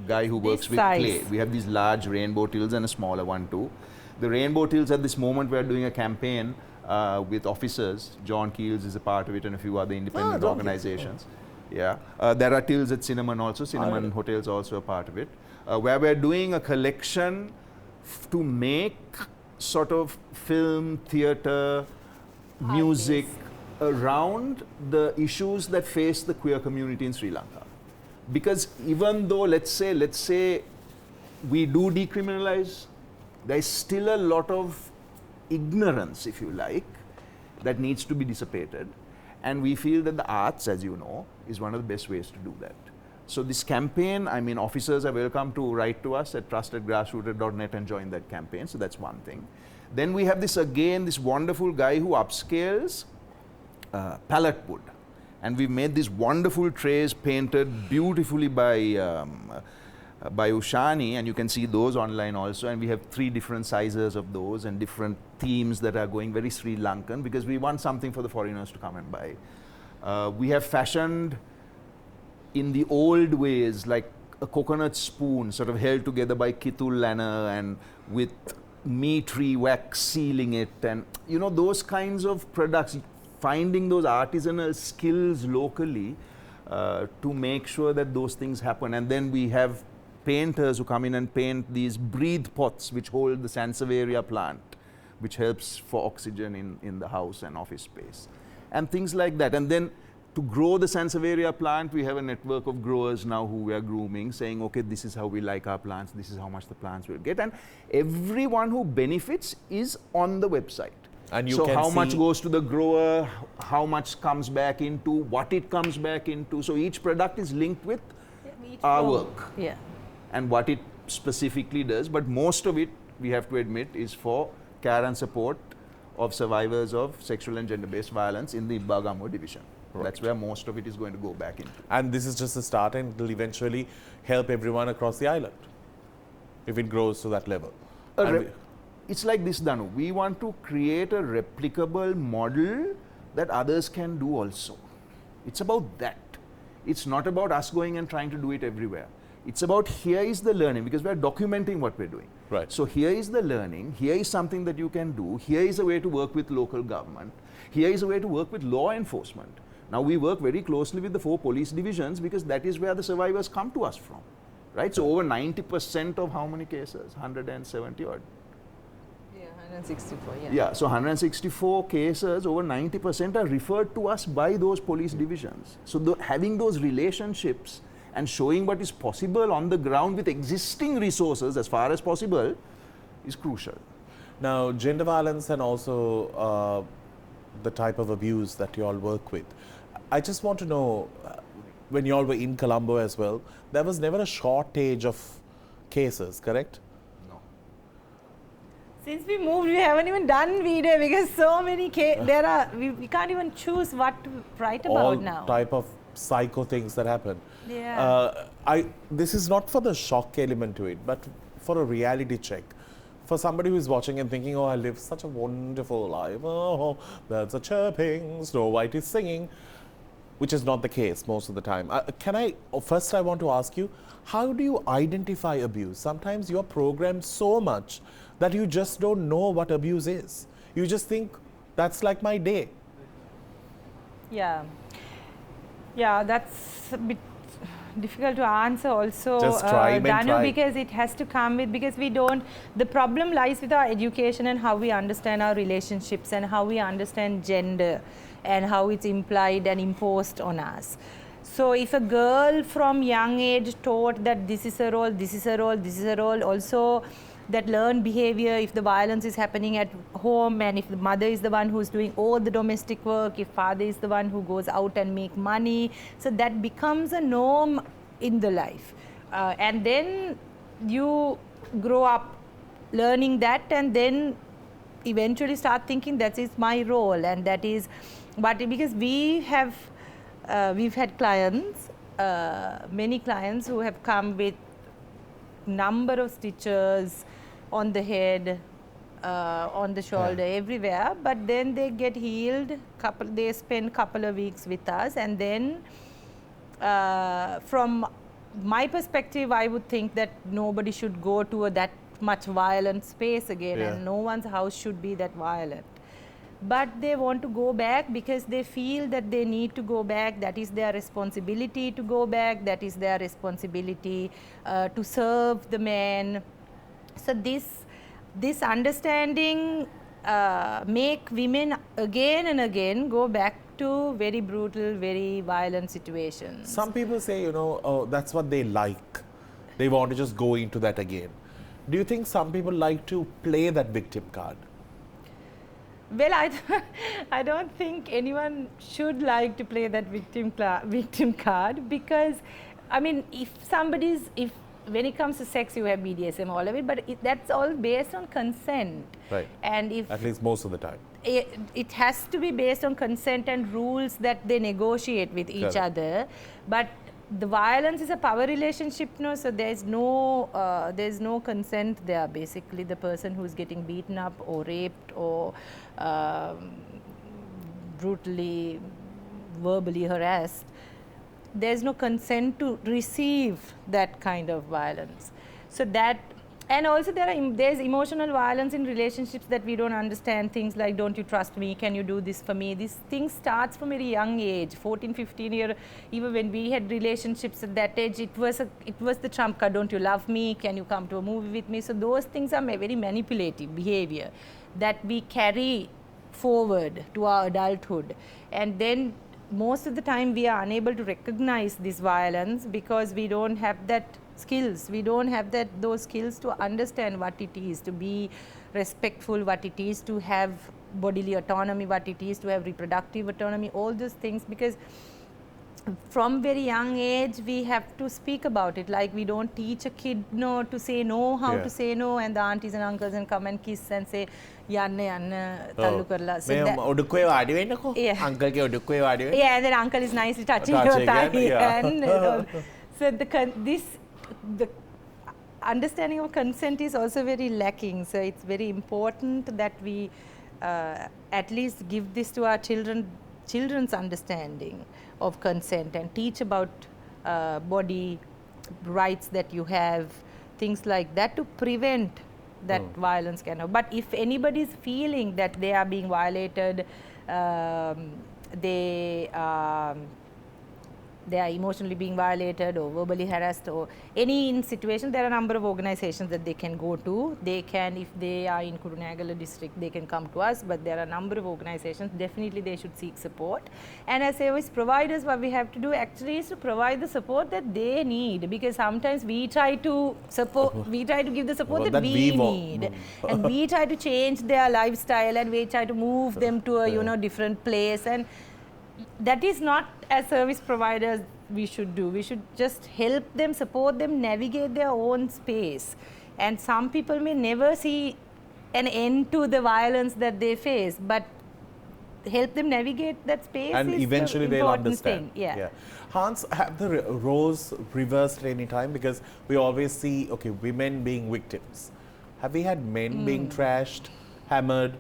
S3: guy who works with clay. We have these large rainbow tills and a smaller one too. The rainbow tills at this moment we are doing a campaign with officers. John Keels is a part of it and a few other independent organizations. Yeah. There are tills at Cinnamon also. Cinnamon Hotel's also a part of it. Where we're doing a collection to make sort of film, theatre, music around the issues that face the queer community in Sri Lanka. Because even though, let's say we do decriminalize, there's still a lot of ignorance, if you like, that needs to be dissipated. And we feel that the arts, as you know, is one of the best ways to do that. So this campaign, I mean, officers are welcome to write to us at trust@grassrooted.net and join that campaign. So that's one thing. Then we have this wonderful guy who upscales pallet wood. And we've made these wonderful trays painted beautifully by Ushani, and you can see those online also. And we have 3 different sizes of those and different themes that are going very Sri Lankan, because we want something for the foreigners to come and buy. We have fashioned in the old ways, like a coconut spoon sort of held together by Kitul Lanner and with meat tree wax sealing it, and those kinds of products, finding those artisanal skills locally to make sure that those things happen. And then we have painters who come in and paint these breathe pots which hold the Sansevieria plant, which helps for oxygen in the house and office space, and things like that. And then to grow the Sansevieria plant, we have a network of growers now who we are grooming, saying, okay, this is how we like our plants, this is how much the plants will get. And everyone who benefits is on the website.
S1: And you
S3: so
S1: can
S3: how
S1: see
S3: much goes to the grower, how much comes back into, what it comes back into. So each product is linked with our work and what it specifically does. But most of it, we have to admit, is for care and support of survivors of sexual and gender-based violence in the Ibagamo division. Right. That's where most of it is going to go back into.
S1: And this is just a start, and it will eventually help everyone across the island if it grows to that level.
S3: It's like this, Danu. We want to create a replicable model that others can do also. It's about that. It's not about us going and trying to do it everywhere. It's about, here is the learning, because we're documenting what we're doing.
S1: Right.
S3: So here is the learning, here is something that you can do, here is a way to work with local government, here is a way to work with law enforcement. Now we work very closely with the 4 police divisions, because that is where the survivors come to us from. Right? So over 90% of how many cases? 170 odd.
S2: 164,
S3: Yeah, so 164 cases, over 90% are referred to us by those police divisions. So having those relationships and showing what is possible on the ground with existing resources as far as possible is crucial.
S1: Now, gender violence and also the type of abuse that you all work with. I just want to know, when you all were in Colombo as well, there was never a shortage of cases, correct?
S2: Since we moved, we haven't even done video because so many we can't even choose what to write about now.
S1: All type of psycho things that happen.
S2: Yeah.
S1: This is not for the shock element to it, but for a reality check. For somebody who is watching and thinking, oh, I live such a wonderful life. Oh, birds are chirping, Snow White is singing, which is not the case most of the time. First I want to ask you, how do you identify abuse? Sometimes you're programmed so much that you just don't know what abuse is. You just think, that's like my day.
S2: Yeah, that's a bit difficult to answer also,
S1: just try,
S2: Danu, because it has to come with, because the problem lies with our education and how we understand our relationships and how we understand gender and how it's implied and imposed on us. So if a girl from young age taught that this is a role, this is a role, this is a role, also that learned behavior if the violence is happening at home, and if the mother is the one who's doing all the domestic work, if father is the one who goes out and make money, so that becomes a norm in the life. And then you grow up learning that, and then eventually start thinking that is my role, and that is but because we've had clients, many clients who have come with number of stitches on the head, on the shoulder, everywhere, but then they get healed, they spend couple of weeks with us, and then from my perspective, I would think that nobody should go to that much violent space again, and no one's house should be that violent. But they want to go back because they feel that they need to go back. That is their responsibility to go back. That is their responsibility to serve the man. So this understanding make women again and again go back to very brutal, very violent situations.
S1: Some people say, that's what they like. They want to just go into that again. Do you think some people like to play that victim card?
S2: Well, I don't think anyone should like to play that victim card, because, I mean, when it comes to sex, you have BDSM, all of it, but that's all based on consent.
S1: Right.
S2: And
S1: at least most of the time.
S2: It has to be based on consent and rules that they negotiate with each other. But the violence is a power relationship, so there's no consent there. Basically, the person who's getting beaten up or raped or brutally, verbally harassed, there's no consent to receive that kind of violence. So that, and also there's emotional violence in relationships that we don't understand. Things like, don't you trust me? Can you do this for me? These things starts from a very young age, 14, 15 year. Even when we had relationships at that age, it was the trump card. Don't you love me? Can you come to a movie with me? So those things are very manipulative behavior that we carry forward to our adulthood. And then most of the time we are unable to recognize this violence because we don't have that skills. We don't have those skills to understand what it is to be respectful, what it is to have bodily autonomy, what it is to have reproductive autonomy, all those things, because from very young age we have to speak about it. Like, we don't teach a kid to say no, how to say no, and the aunties and uncles and come and kiss and say yanna tallu karla. So
S1: Uncle
S2: and then uncle is nicely touching your thigh. So the understanding of consent is also very lacking. So it's very important that we at least give this to our children's understanding of consent, and teach about body rights that you have, things like that, to prevent that violence kind of. But if anybody is feeling that they are being violated, they are emotionally being violated or verbally harassed or any situation, there are a number of organizations that they can go to. They can, if they are in Kurunegala district, they can come to us, but there are a number of organizations. Definitely they should seek support. And as service providers, what we have to do actually is to provide the support that they need, because sometimes we try to give the support that we need. And we try to change their lifestyle, and we try to move them to a different place, and that is not, as service providers, we should do. We should just help them, support them, navigate their own space. And some people may never see an end to the violence that they face, but help them navigate that space.
S1: And
S2: is
S1: eventually
S2: the
S1: they'll
S2: understand.
S1: Yeah. Hans, have the roles reversed at any time? Because we always see, women being victims. Have we had men being trashed, hammered,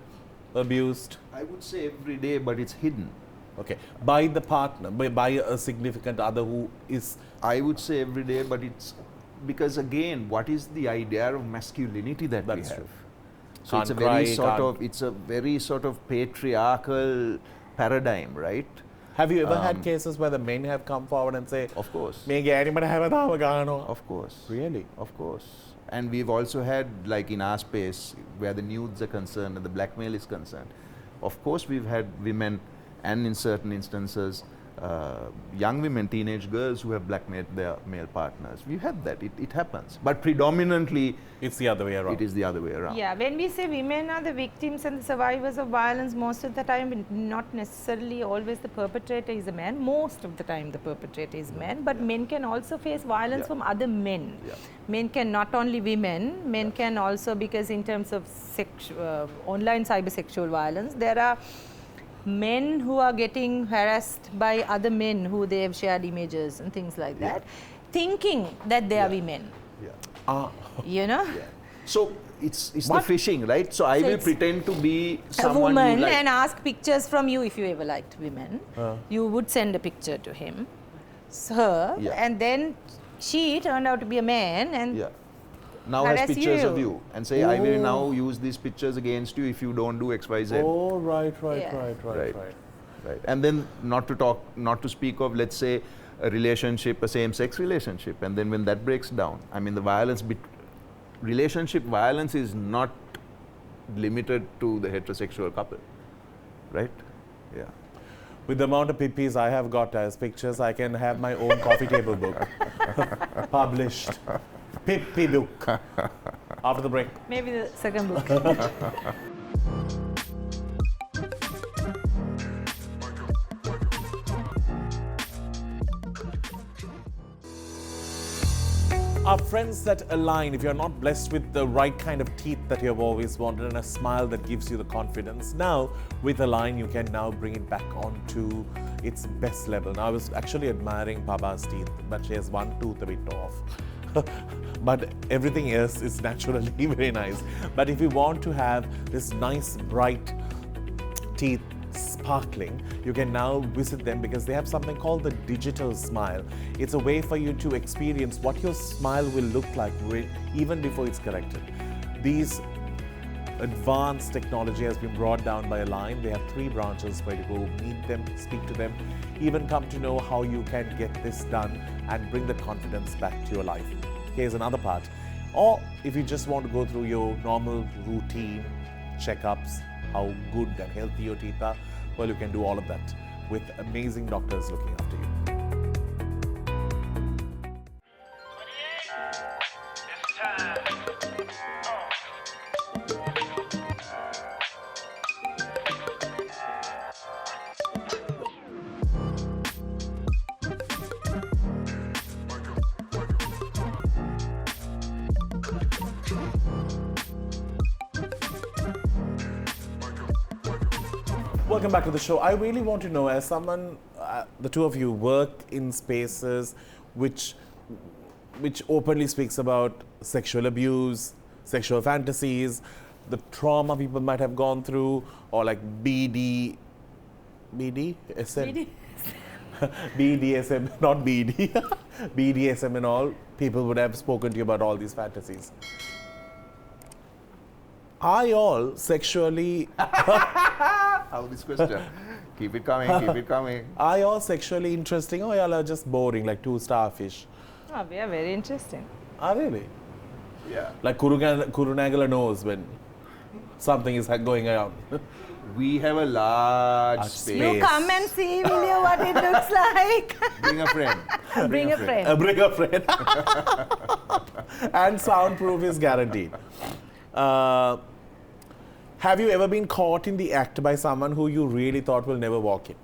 S1: abused?
S3: I would say every day, but it's hidden.
S1: Okay, by the partner, by a significant other who is...
S3: I would say every day, but it's because, again, what is the idea of masculinity that we have?
S1: True.
S3: So it's a very sort of patriarchal paradigm, right?
S1: Have you ever had cases where the men have come forward and say,
S3: of course.
S1: Of
S3: course.
S1: Really?
S3: Of course. And we've also had, like in our space, where the nudes are concerned and the blackmail is concerned. Of course, we've had women, and in certain instances, young women, teenage girls who have blackmailed their male partners. We've had that. It happens. But predominantly,
S1: It's the other way around.
S3: it is the other way around.
S2: Yeah, when we say women are the victims and the survivors of violence, most of the time, not necessarily always the perpetrator is a man. Most of the time, the perpetrator is man. But men can also face violence from other men.
S3: Yeah.
S2: Men can not only women, men can also, because in terms of online cybersexual violence, there are men who are getting harassed by other men who they have shared images and things like that, thinking that they are women.
S3: Yeah.
S2: You know?
S3: Yeah. So it's the
S1: What?
S3: phishing, right? So I
S2: So
S3: will
S2: it's
S3: pretend to be
S2: A
S3: someone
S2: woman
S3: you like.
S2: and ask pictures from you if you ever liked women. You would send a picture to him, her,
S3: Yeah.
S2: and then she turned out to be a man and
S3: Yeah. Now has
S2: harass
S3: pictures of
S2: you.
S3: you and say, I will
S1: Oh.
S3: now use these pictures against you if you don't do X, Y, Z.
S1: Oh, right.
S2: Yeah.
S3: Right. Right. And then not to speak of, let's say, a relationship, a same-sex relationship, and then when that breaks down, I mean, the violence, relationship violence is not limited to the heterosexual couple, right? Yeah.
S1: With the amount of pipis I have got as pictures, I can have my own coffee table book published. Pippi book. After the break.
S2: maybe the second book.
S1: Our friends that align, if you're not blessed with the right kind of teeth that you have always wanted and a smile that gives you the confidence, now with Align you can now bring it back onto its best level. Now I was actually admiring Paba's teeth, but she has one tooth a bit off. But everything else is naturally very nice. But if you want to have this nice bright teeth sparkling, you can now visit them because they have something called the digital smile. It's a way for you to experience what your smile will look like even before it's corrected. These advanced technology has been brought down by Align. They have 3 branches where you go meet them, speak to them, even come to know how you can get this done and bring that confidence back to your life. Here's another part. Or if you just want to go through your normal routine checkups, how good and healthy your teeth are, well, you can do all of that with amazing doctors looking after you. Welcome back to the show. I really want to know, as someone, the two of you work in spaces which openly speaks about sexual abuse, sexual fantasies, the trauma people might have gone through, or like BDSM, BDSM, not BD, BDSM and all. People would have spoken to you about all these fantasies. Are you all sexually?
S3: How this question? Keep it coming, keep it coming.
S1: Are you all sexually interesting, or y'all are just boring like 2 starfish?
S2: Oh, we are very interesting.
S1: Are really?
S3: Yeah.
S1: Like Kurunagala knows when something is going around.
S3: We have a large
S1: space.
S3: space.
S2: You come and see, will you, what it looks like?
S3: Bring a friend.
S2: Bring a friend.
S1: Bring a friend. And soundproof is guaranteed. Have you ever been caught in the act by someone who you really thought will never walk in?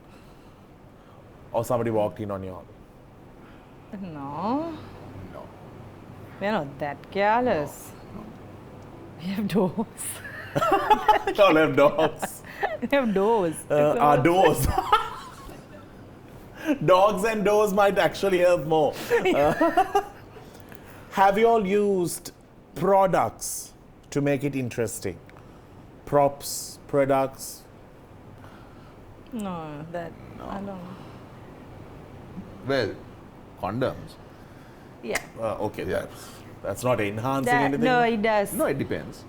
S1: Or somebody walked in on you all?
S2: No,
S3: No.
S2: we are not that careless. We have doors.
S1: Y'all have dogs.
S2: We have doors.
S1: Our doors. Dogs and doors might actually help more. Have you all used products to make it interesting? Props, products?
S2: No, that I don't.
S3: Well, condoms.
S2: Yeah.
S1: Okay,
S3: Yeah.
S1: that's not enhancing
S2: That,
S1: anything.
S2: no, it does.
S3: No, it depends.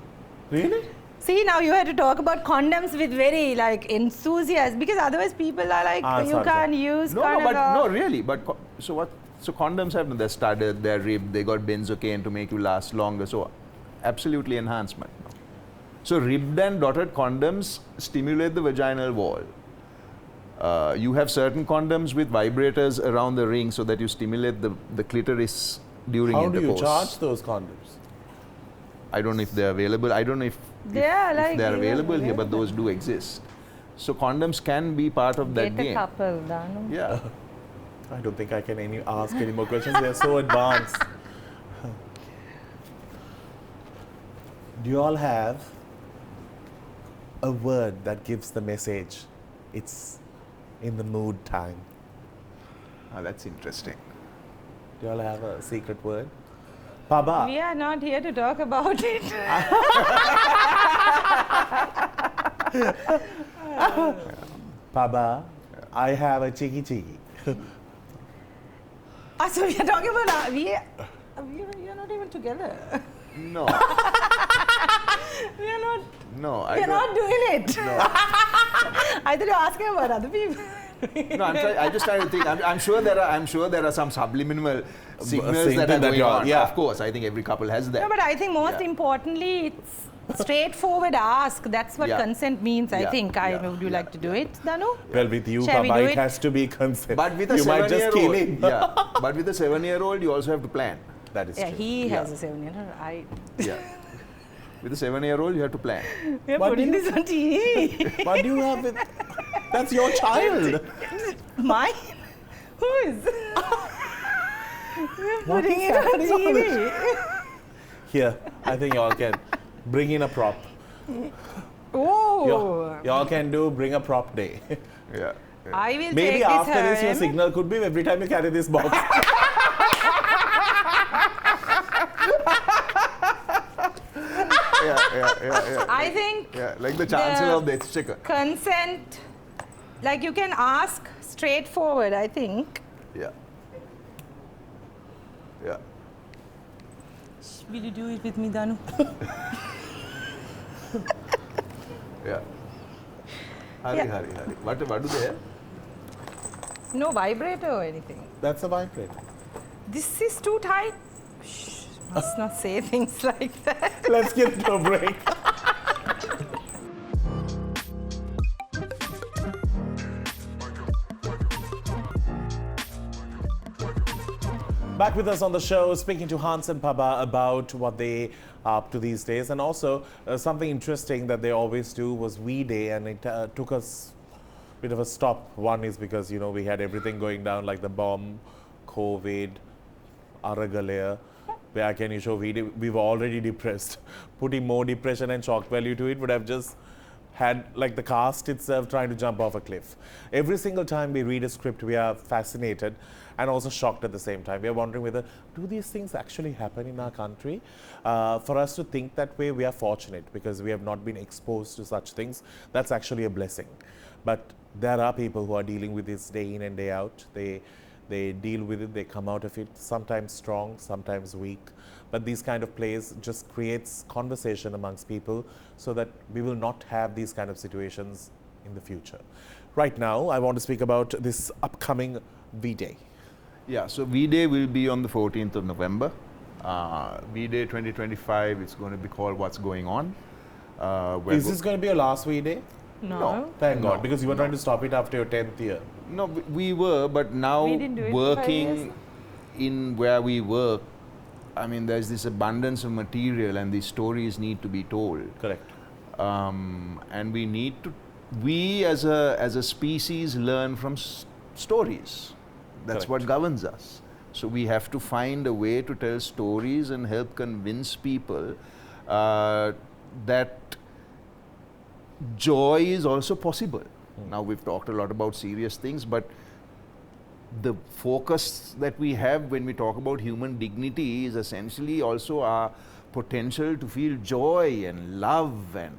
S1: Really?
S2: See, now you had to talk about condoms with very like enthusiasm, because otherwise people are like, you
S1: sorry,
S2: can't use
S3: No,
S2: condom.
S3: but no, really. But so what? So condoms have they're studded, they're ribbed, they got benzocaine to make you last longer. So absolutely enhancement. So ribbed and dotted condoms stimulate the vaginal wall. You have certain condoms with vibrators around the ring so that you stimulate the clitoris during
S1: How
S3: intercourse.
S1: do you charge those condoms?
S3: I don't know if they're available. I don't know if they're available here, but those do exist. So condoms can be part of that
S2: Get
S3: game.
S2: a couple, Danu.
S3: Yeah.
S1: I don't think I can ask any more questions. They're so advanced. Do you all have a word that gives the message? It's in the mood time.
S3: That's interesting.
S1: Do you all have a secret word? Paba.
S2: We are not here to talk about it.
S1: Paba, I have a cheeky cheeky.
S2: So we are talking about we are not even together.
S3: No.
S2: We are not.
S3: No,
S2: We are not doing it.
S3: No.
S2: I thought you were asking about other people.
S3: No, I just trying to think. I'm sure there are some subliminal signals that are
S1: that
S3: going on.
S1: yeah.
S3: Of course, I think every couple has that.
S2: No, but I think most
S3: Yeah.
S2: importantly, it's straightforward ask. That's what
S3: Yeah.
S2: consent means. I
S3: Yeah.
S2: think. Would you like to do it, Danu?
S1: Well, with you,
S2: Shall we
S1: Paba,
S2: do
S1: it
S2: it?
S1: has to be consent.
S3: But with a
S1: you might just kill
S3: 7-year-old,
S1: him.
S3: yeah. But with a 7-year-old, you also have to plan.
S1: That is
S2: Yeah,
S1: true.
S2: he has
S3: Yeah.
S2: a 7-year-old.
S3: Yeah. With a 7-year-old, you have to plan.
S2: We are
S1: What
S2: putting
S1: do
S2: this on TV.
S1: Why do you have it? That's your child.
S2: Mine? Whose? We're
S1: What
S2: putting
S1: is
S2: it on
S1: happening on
S2: TV.
S1: Here, I think y'all can bring in a prop.
S2: Oh.
S1: Y'all can bring a prop day.
S3: Yeah.
S2: I will
S1: Maybe
S2: take
S1: after this, your
S2: home.
S1: signal could be every time you carry this box.
S3: Yeah.
S2: I think
S3: Yeah, like the chancellor of the exchequer.
S2: consent, like you can ask straightforward, I think.
S3: Yeah. Yeah.
S2: Will you do it with me, Danu?
S3: Yeah. Hari. What do they have?
S2: No vibrator or anything.
S1: That's a vibrator.
S2: This is too tight. Shh, must not say things like that.
S1: Let's get to a break. Back with us on the show, speaking to Hans and Paba about what they are up to these days, and also something interesting that they always do was We Day, and it took us a bit of a stop. One is because we had everything going down like the bomb, COVID, Aragalaya. Where can you show We Day? We were already depressed. Putting more depression and shock value to it would have just had like the cast itself trying to jump off a cliff. Every single time we read a script, we are fascinated and also shocked at the same time. We are wondering whether, do these things actually happen in our country? For us to think that way, we are fortunate because we have not been exposed to such things. That's actually a blessing. But there are people who are dealing with this day in and day out. They deal with it, they come out of it, sometimes strong, sometimes weak. But these kind of plays just creates conversation amongst people so that we will not have these kind of situations in the future. Right now, I want to speak about this upcoming V-Day.
S3: Yeah, so V-Day will be on the 14th of November. V-Day 2025, it's going to be called What's Going On.
S1: Is this going to be your last V-Day?
S2: No.
S1: Thank
S3: No,
S1: God, because you were trying to stop it after your 10th year.
S3: No, we were, but now
S2: We didn't do it for 5 years.
S3: working in where we work, I mean, there's this abundance of material and these stories need to be told.
S1: Correct.
S3: And we as a species learn from stories. That's
S1: Correct.
S3: what governs us. So we have to find a way to tell stories and help convince people that joy is also possible. Now we've talked a lot about serious things, but the focus that we have when we talk about human dignity is essentially also our potential to feel joy and love and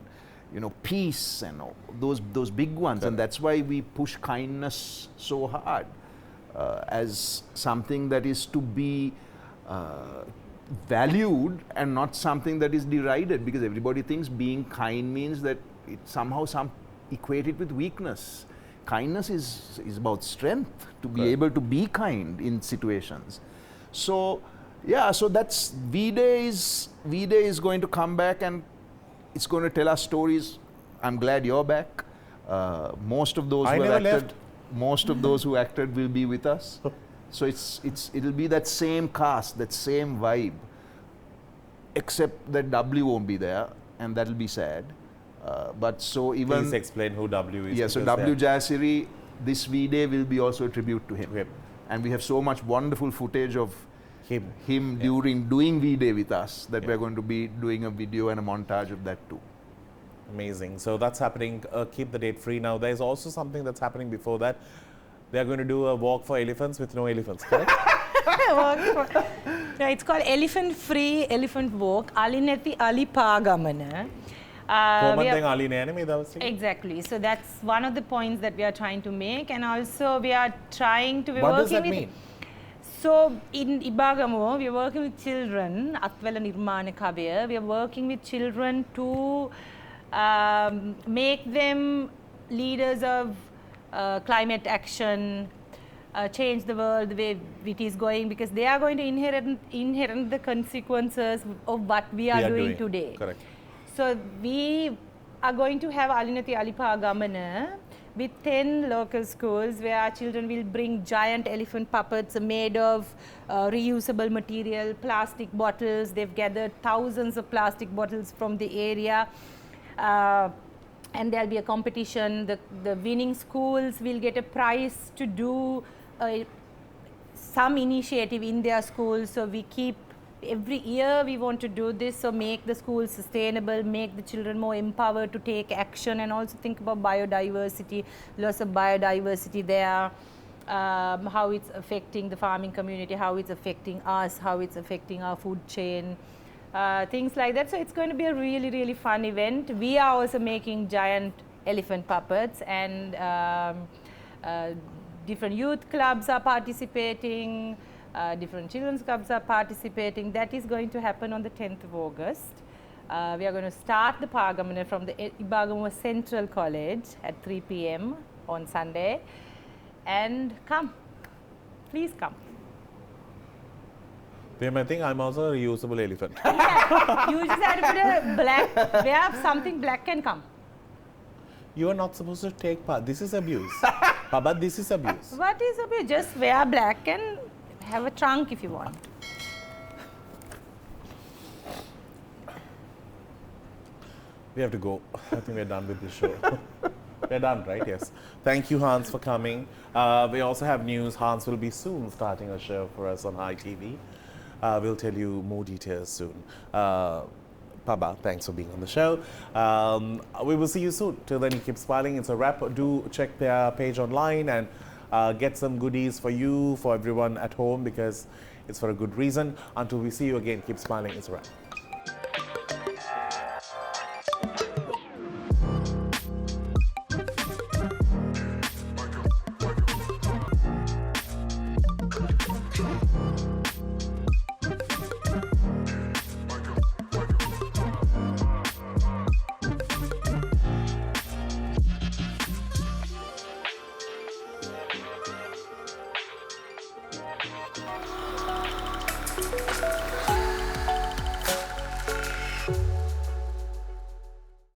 S3: peace and all those big ones. And that's why we push kindness so hard as something that is to be valued and not something that is derided, because everybody thinks being kind means that it somehow equated with weakness. Kindness is about strength, to be able to be kind in situations. So yeah, so that's V-Day is going to come back and it's going to tell us stories. I'm glad you're back. Most of those
S1: I
S3: were
S1: never
S3: acted.
S1: left.
S3: most of those who acted will be with us. So it'll be that same cast, that same vibe, except that W won't be there, and that'll be sad. But so even
S1: Please explain who W is.
S3: yeah, so W Jasiri, this V-Day will be also a tribute to him.
S1: Yep.
S3: And we have so much wonderful footage of
S1: Him.
S3: during doing V-Day with us that we're going to be doing a video and a montage of that too.
S1: Amazing. So that's happening. Keep the date free. Now, there's also something that's happening before that. They're going to do a walk for elephants with no elephants, correct?
S2: No, it's called Elephant Free Elephant Walk. Alinethi Alipagamana. Exactly. So that's one of the points that we are trying to make, and also we are trying to be
S1: What
S2: working
S1: does that
S2: with.
S1: mean?
S2: So in Ibagamo, we are working with children. Atala Nirmana Kavya. We are working with children to make them leaders of climate action, change the world the way it is going, because they are going to inherit the consequences of what we are doing today.
S1: Correct.
S2: So we are going to have Alinethi Alipagamana with 10 local schools where our children will bring giant elephant puppets made of reusable material, plastic bottles. They've gathered thousands of plastic bottles from the area. And there'll be a competition. The winning schools will get a prize to do some initiative in their schools. So we keep, every year we want to do this, so make the schools sustainable, make the children more empowered to take action, and also think about biodiversity, loss of biodiversity there, how it's affecting the farming community, how it's affecting us, how it's affecting our food chain. Things like that. So it's going to be a really, really fun event. We are also making giant elephant puppets, and different youth clubs are participating, different children's clubs are participating. That is going to happen on the 10th of August. We are going to start the Pagamana from the Ibagamo Central College at 3 p.m. on Sunday. And come, please come.
S1: I think I'm also a reusable elephant.
S2: Yeah, you just have to put a black, wear something black and come.
S1: You are not supposed to take part. This is abuse. Paba, this is abuse.
S2: What is abuse? Just wear black and have a trunk if you want.
S1: We have to go. I think we're done with this show. We're done, right? Yes. Thank you, Hans, for coming. We also have news. Hans will be soon starting a show for us on Hi TV. We'll tell you more details soon. Paba, thanks for being on the show. We will see you soon. Till then, you keep smiling. It's a wrap. Do check their page online and get some goodies for you, for everyone at home, because it's for a good reason. Until we see you again, keep smiling. It's a wrap.